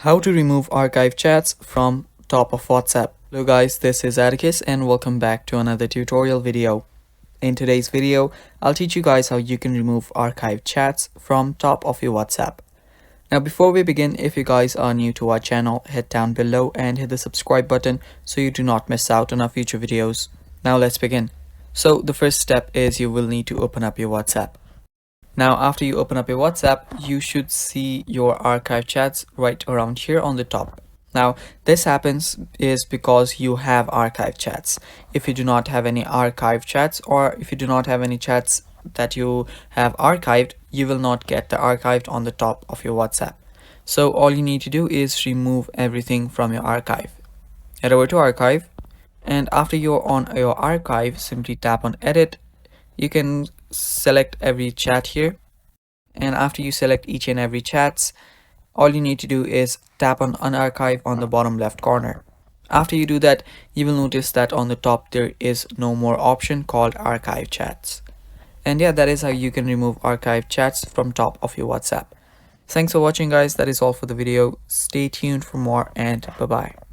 How to remove archive chats from top of WhatsApp. Hello guys, this is Atticus and welcome back to another tutorial video. In today's video, I'll teach you guys how you can remove archive chats from top of your WhatsApp. Now before we begin, if you guys are new to our channel, head down below and hit the subscribe button so you do not miss out on our future videos. Now let's begin. So the first step is you will need to open up your WhatsApp. Now after you open up your WhatsApp, you should see your archive chats right around here on the top. Now this happens is because you have archive chats. If you do not have any archive chats, or if you do not have any chats that you have archived, you will not get the archived on the top of your WhatsApp. So all you need to do is remove everything from your archive. Head over to archive, and after you're on your archive, simply tap on edit. You can select every chat here, and after you select each and every chats, all you need to do is tap on unarchive on the bottom left corner. After you do that, you will notice that on the top there is no more option called archive chats. And yeah, that is how you can remove archive chats from top of your WhatsApp. Thanks for watching guys. That is all for the video. Stay tuned for more, and bye bye.